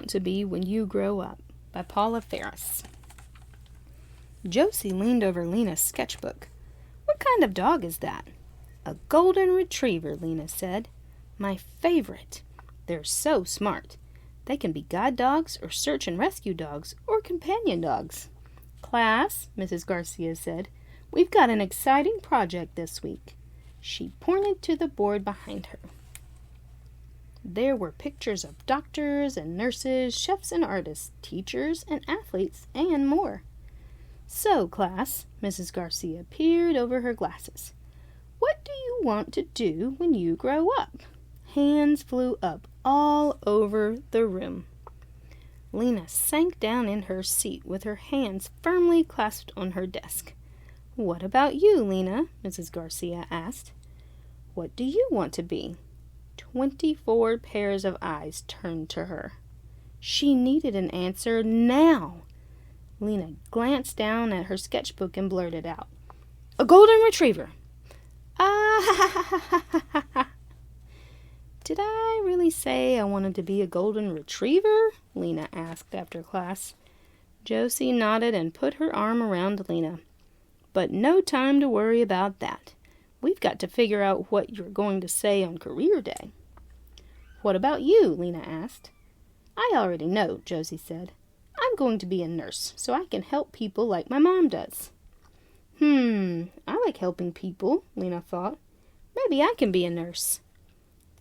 want to be when you grow up? By Paula Faris. Josie leaned over Lena's sketchbook. What kind of dog is that? A golden retriever, Lena said. My favorite. They're so smart. They can be guide dogs or search and rescue dogs or companion dogs. Class, Mrs. Garcia said, we've got an exciting project this week. She pointed to the board behind her. There were pictures of doctors and nurses, chefs and artists, teachers and athletes, and more. So, class, Mrs. Garcia peered over her glasses. What do you want to do when you grow up? Hands flew up all over the room. Lena sank down in her seat with her hands firmly clasped on her desk. What about you, Lena? Mrs. Garcia asked. What do you want to be? 24 pairs of eyes turned to her. She needed an answer now. Lena glanced down at her sketchbook and blurted out, A golden retriever. Ah, Did I really say I wanted to be a golden retriever? Lena asked after class. Josie nodded and put her arm around Lena. But no time to worry about that. We've got to figure out what you're going to say on career day. What about you? Lena asked. I already know, Josie said. I'm going to be a nurse, so I can help people like my mom does. I like helping people, Lena thought. Maybe I can be a nurse.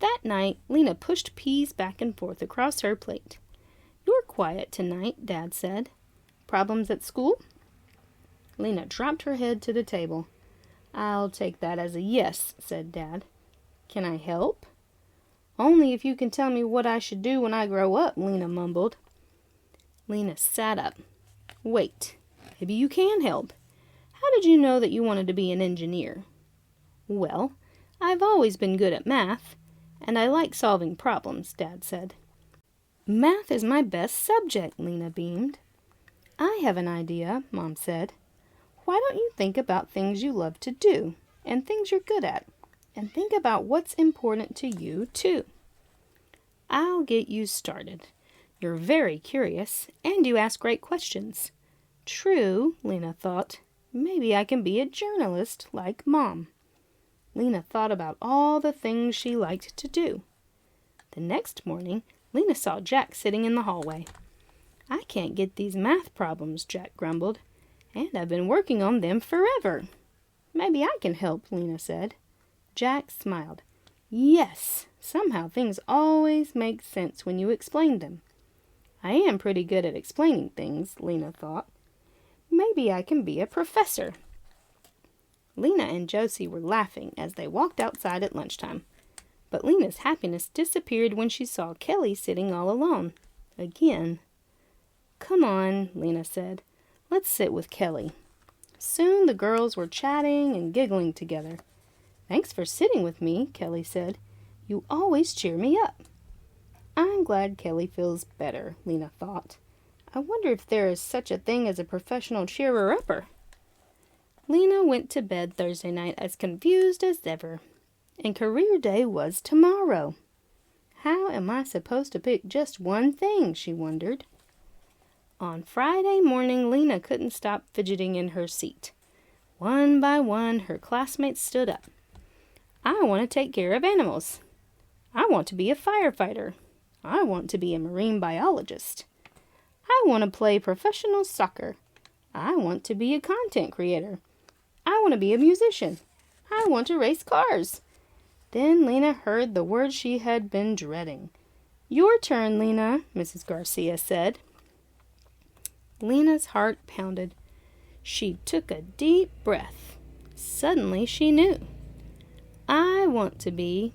That night, Lena pushed peas back and forth across her plate. You're quiet tonight, Dad said. Problems at school? Lena dropped her head to the table. I'll take that as a yes, said Dad. Can I help? Only if you can tell me what I should do when I grow up, Lena mumbled. Lena sat up. Wait, maybe you can help. How did you know that you wanted to be an engineer? Well, I've always been good at math, and I like solving problems, Dad said. Math is my best subject, Lena beamed. I have an idea, Mom said. Why don't you think about things you love to do, and things you're good at, and think about what's important to you, too. I'll get you started. You're very curious, and you ask great questions. True, Lena thought. Maybe I can be a journalist like Mom. Lena thought about all the things she liked to do. The next morning, Lena saw Jack sitting in the hallway. I can't get these math problems, Jack grumbled, and I've been working on them forever. Maybe I can help, Lena said. Jack smiled. Yes, somehow things always make sense when you explain them. I am pretty good at explaining things, Lena thought. Maybe I can be a professor. Lena and Josie were laughing as they walked outside at lunchtime. But Lena's happiness disappeared when she saw Kelly sitting all alone. Again. Come on, Lena said. Let's sit with Kelly. Soon the girls were chatting and giggling together. Thanks for sitting with me, Kelly said. You always cheer me up. I'm glad Kelly feels better, Lena thought. I wonder if there is such a thing as a professional cheerer-upper. Lena went to bed Thursday night as confused as ever. And career day was tomorrow. How am I supposed to pick just one thing, she wondered. On Friday morning, Lena couldn't stop fidgeting in her seat. One by one, her classmates stood up. I want to take care of animals. I want to be a firefighter. I want to be a marine biologist. I want to play professional soccer. I want to be a content creator. I want to be a musician. I want to race cars. Then Lena heard the word she had been dreading. Your turn, Lena, Mrs. Garcia said. Lena's heart pounded. She took a deep breath. Suddenly she knew. I want to be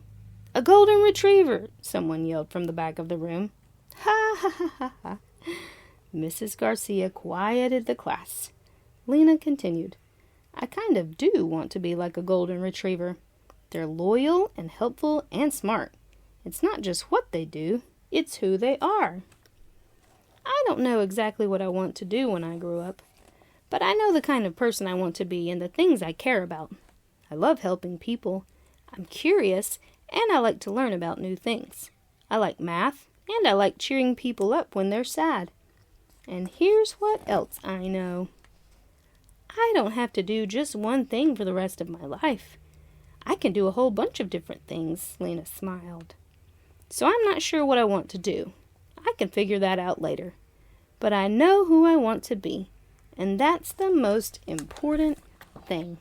a golden retriever, someone yelled from the back of the room. Ha ha ha ha ha. Mrs. Garcia quieted the class. Lena continued. I kind of do want to be like a golden retriever. They're loyal and helpful and smart. It's not just what they do, it's who they are. I don't know exactly what I want to do when I grow up, but I know the kind of person I want to be and the things I care about. I love helping people. I'm curious, and I like to learn about new things. I like math And I like cheering people up when they're sad. And here's what else I know. I don't have to do just one thing for the rest of my life. I can do a whole bunch of different things," Lena smiled. "So I'm not sure what I want to do. I can figure that out later. But I know who I want to be, and that's the most important thing."